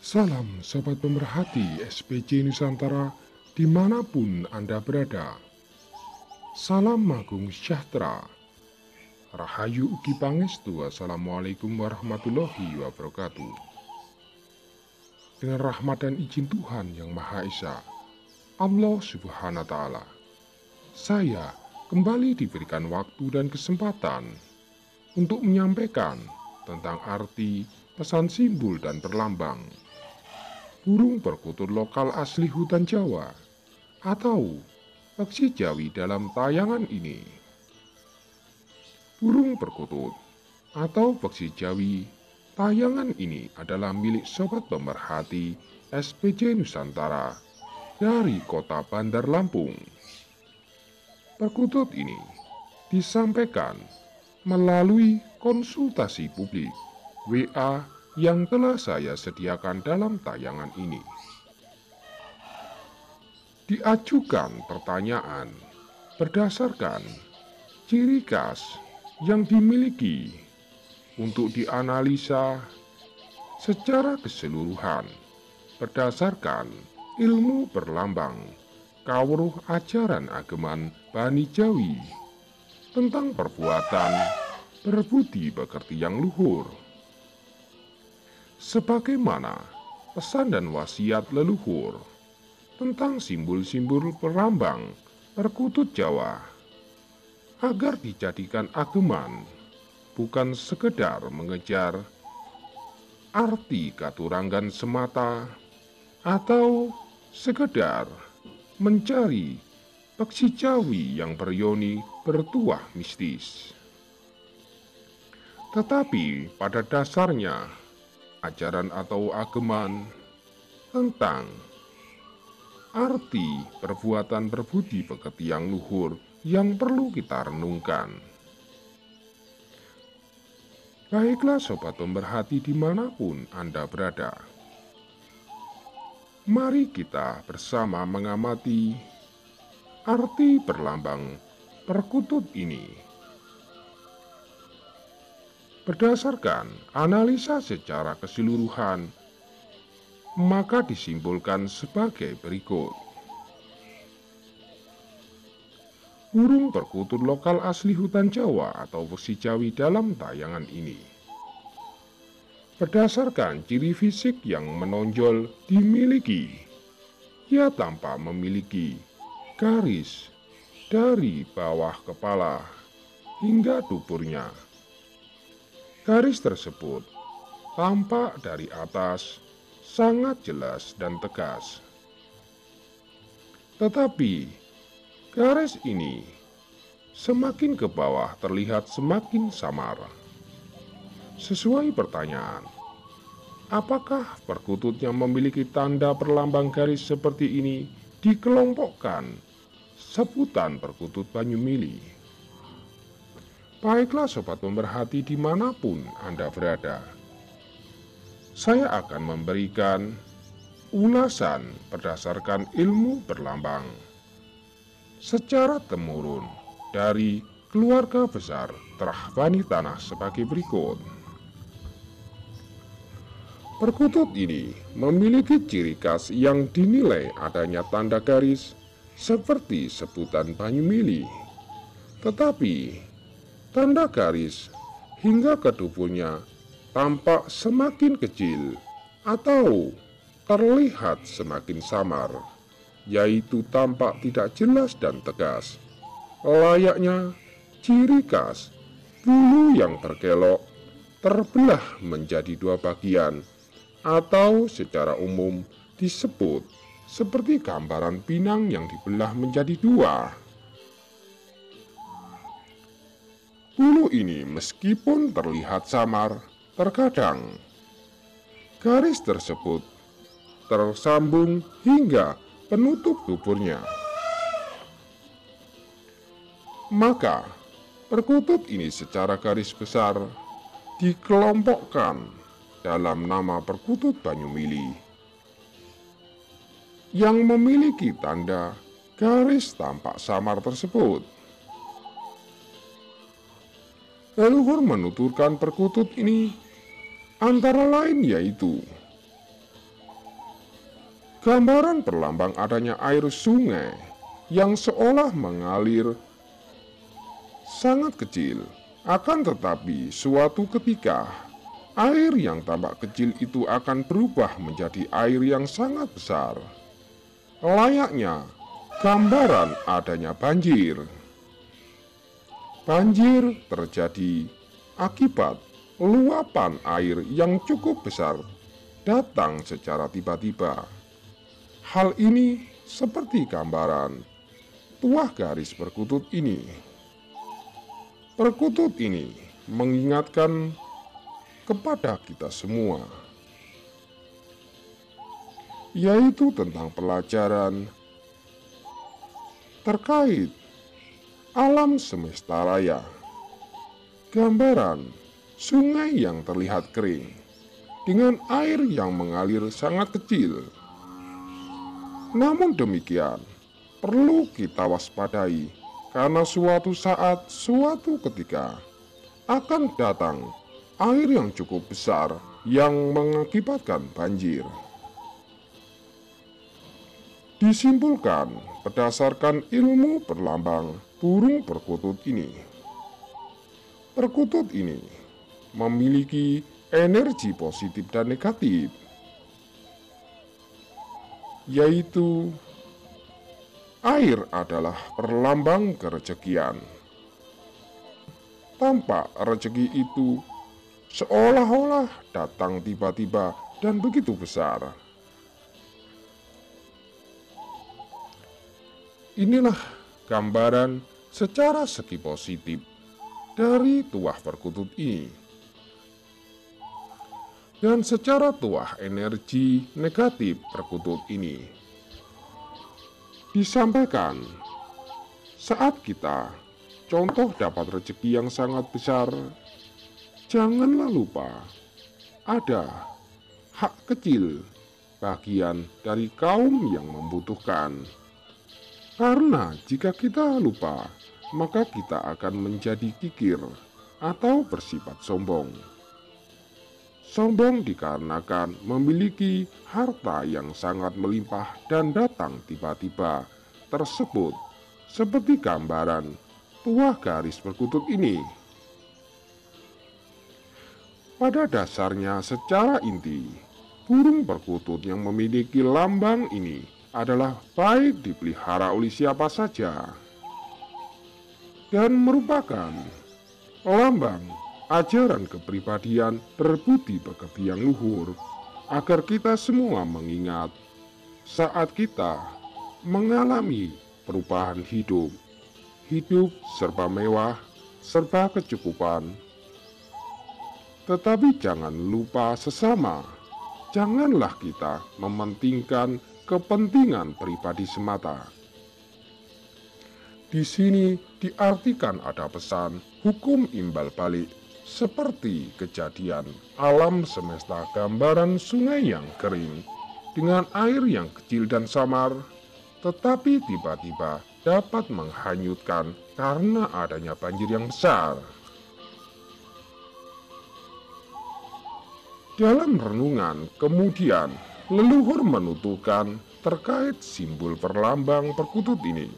Salam Sobat Pemerhati SPC Nusantara dimanapun Anda berada. Salam Agung Sejahtera. Rahayu Ugi Pangestu. Assalamualaikum warahmatullahi wabarakatuh. Dengan rahmat dan izin Tuhan Yang Maha Esa, Allah Subhanahu wa Ta'ala, saya kembali diberikan waktu dan kesempatan untuk menyampaikan tentang arti, pesan simbol dan perlambang burung perkutut lokal asli hutan Jawa atau peksi Jawi dalam tayangan ini. Burung perkutut atau peksi Jawi tayangan ini adalah milik Sobat Pemerhati SPC Nusantara dari kota Bandar Lampung. Perkutut ini disampaikan melalui konsultasi publik WA yang telah saya sediakan dalam tayangan ini. Diajukan pertanyaan berdasarkan ciri khas yang dimiliki untuk dianalisa secara keseluruhan berdasarkan ilmu perlambang kawruh ajaran ageman Bani Jawi tentang perbuatan berbudi pekerti yang luhur. Sebagaimana pesan dan wasiat leluhur tentang simbol-simbol perlambang perkutut Jawa, agar dijadikan ageman bukan sekedar mengejar arti katuranggan semata atau sekedar mencari peksi Jawi yang beryoni bertuah mistis. Tetapi pada dasarnya ajaran atau ageman tentang arti perbuatan berbudi pekerti yang luhur yang perlu kita renungkan. Baiklah Sobat Pemerhati dimanapun Anda berada, mari kita bersama mengamati arti perlambang perkutut ini. Berdasarkan analisa secara keseluruhan, maka disimpulkan sebagai berikut. Burung perkutut lokal asli hutan Jawa atau peksi Jawi dalam tayangan ini, berdasarkan ciri fisik yang menonjol dimiliki, ia tampak memiliki garis dari bawah kepala hingga duburnya. Garis tersebut tampak dari atas sangat jelas dan tegas. Tetapi garis ini semakin ke bawah terlihat semakin samar. Sesuai pertanyaan, apakah perkutut yang memiliki tanda perlambang garis seperti ini dikelompokkan sebutan perkutut Banyumili? Baiklah Sobat Pemerhati dimanapun Anda berada, saya akan memberikan ulasan berdasarkan ilmu perlambang secara temurun dari keluarga besar Terah Bani Tanah sebagai berikut. Perkutut ini memiliki ciri khas yang dinilai adanya tanda garis seperti sebutan Banyumili, tetapi tanda garis hingga ke tubuhnya tampak semakin kecil atau terlihat semakin samar, yaitu tampak tidak jelas dan tegas, layaknya ciri khas bulu yang berkelok terbelah menjadi dua bagian atau secara umum disebut seperti gambaran pinang yang dibelah menjadi dua. Bulu ini meskipun terlihat samar, terkadang garis tersebut tersambung hingga penutup duburnya. Maka perkutut ini secara garis besar dikelompokkan dalam nama perkutut Banyumili yang memiliki tanda garis tampak samar tersebut. Leluhur menuturkan perkutut ini antara lain yaitu Gambaran perlambang adanya air sungai yang seolah mengalir sangat kecil. Akan tetapi suatu ketika, air yang tampak kecil itu akan berubah menjadi air yang sangat besar. Layaknya gambaran adanya banjir. Banjir terjadi akibat luapan air yang cukup besar datang secara tiba-tiba. Hal ini seperti gambaran tuah garis perkutut ini. Perkutut ini mengingatkan kepada kita semua, yaitu tentang pelajaran terkait alam semesta raya. Gambaran sungai yang terlihat kering dengan air yang mengalir sangat kecil. Namun demikian, perlu kita waspadai karena suatu saat, suatu ketika akan datang air yang cukup besar yang mengakibatkan banjir. Disimpulkan berdasarkan ilmu perlambang burung perkutut ini. Perkutut ini memiliki energi positif dan negatif, yaitu air adalah perlambang kerejekian. Tampak rezeki itu seolah-olah datang tiba-tiba dan begitu besar. Inilah gambaran secara segi positif dari tuah perkutut ini. Dan secara tuah energi negatif perkutut ini disampaikan saat kita contoh dapat rezeki yang sangat besar, janganlah lupa ada hak kecil bagian dari kaum yang membutuhkan. Karena jika kita lupa, maka kita akan menjadi kikir atau bersifat sombong. Sombong dikarenakan memiliki harta yang sangat melimpah dan datang tiba-tiba tersebut, seperti gambaran tuah garis perkutut ini. Pada dasarnya secara inti, burung perkutut yang memiliki lambang ini adalah baik dipelihara oleh siapa saja dan merupakan lambang ajaran kepribadian berbudi pekerti yang luhur, agar kita semua mengingat saat kita mengalami perubahan hidup serba mewah, serba kecukupan. Tetapi jangan lupa sesama, janganlah kita mementingkan kepentingan pribadi semata. Di sini diartikan ada pesan hukum imbal balik, seperti kejadian alam semesta gambaran sungai yang kering dengan air yang kecil dan samar, tetapi tiba-tiba dapat menghanyutkan karena adanya banjir yang besar. Dalam renungan kemudian leluhur menuturkan terkait simbol perlambang perkutut ini.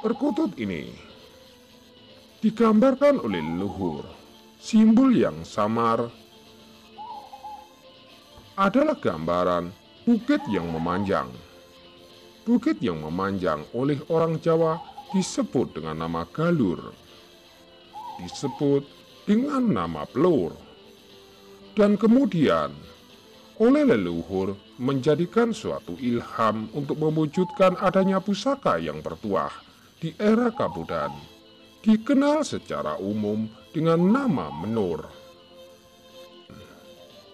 Perkutut ini digambarkan oleh leluhur, simbol yang samar adalah gambaran bukit yang memanjang. Bukit yang memanjang oleh orang Jawa disebut dengan nama galur, disebut dengan nama pelur, dan kemudian oleh leluhur menjadikan suatu ilham untuk mewujudkan adanya pusaka yang bertuah di era Kabudan, dikenal secara umum dengan nama menur.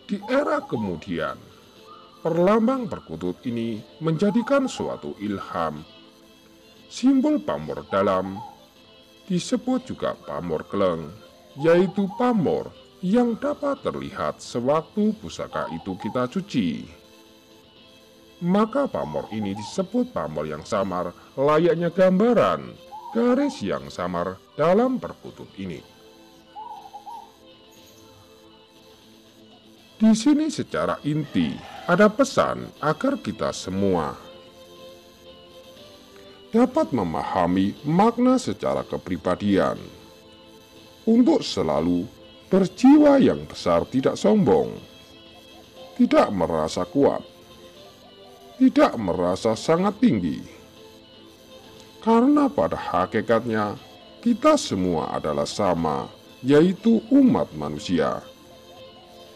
Di era kemudian, perlambang perkutut ini menjadikan suatu ilham. Simbol pamor dalam disebut juga pamor keleng, yaitu pamor yang dapat terlihat sewaktu pusaka itu kita cuci. Maka pamor ini disebut pamor yang samar, layaknya gambaran garis yang samar dalam perkutut ini. Di sini secara inti ada pesan agar kita semua dapat memahami makna secara kepribadian untuk selalu berjiwa yang besar, tidak sombong, tidak merasa kuat, tidak merasa sangat tinggi. Karena pada hakikatnya kita semua adalah sama, yaitu umat manusia.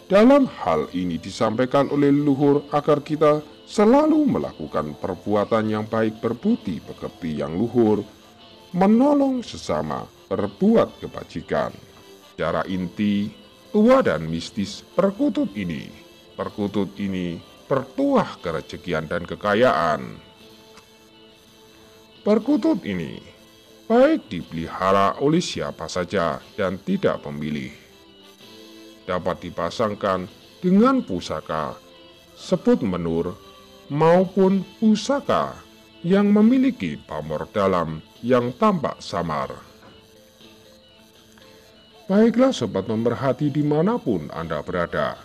Dalam hal ini disampaikan oleh leluhur agar kita selalu melakukan perbuatan yang baik, berbudi pekerti yang luhur, menolong sesama, berbuat kebajikan. Secara inti, tua dan mistis perkutut ini bertuah kerejekian dan kekayaan. Perkutut ini baik dipelihara oleh siapa saja dan tidak memilih. Dapat dipasangkan dengan pusaka sebut menur maupun pusaka yang memiliki pamor dalam yang tampak samar. Baiklah sobat pemerhati dimanapun Anda berada.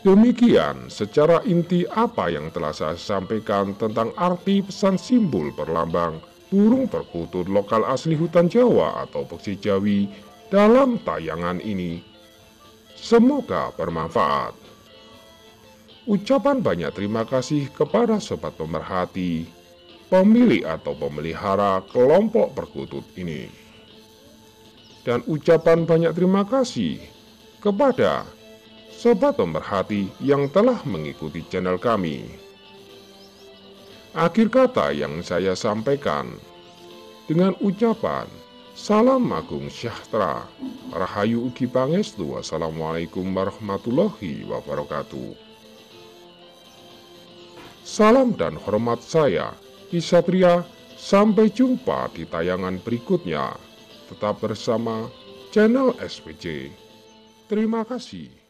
Demikian secara inti apa yang telah saya sampaikan tentang arti pesan simbol perlambang burung perkutut lokal asli hutan Jawa atau peksi Jawi dalam tayangan ini. Semoga bermanfaat. Ucapan banyak terima kasih kepada sobat pemerhati, pemilik atau pemelihara kelompok perkutut ini. Dan ucapan banyak terima kasih kepada sobat pemerhati yang telah mengikuti channel kami. Akhir kata yang saya sampaikan dengan ucapan salam agung sejahtera, rahayu ugi pangestu, wassalamualaikum warahmatullahi wabarakatuh. Salam dan hormat saya, Ki Satria. Sampai jumpa di tayangan berikutnya. Tetap bersama channel SPJ. Terima kasih.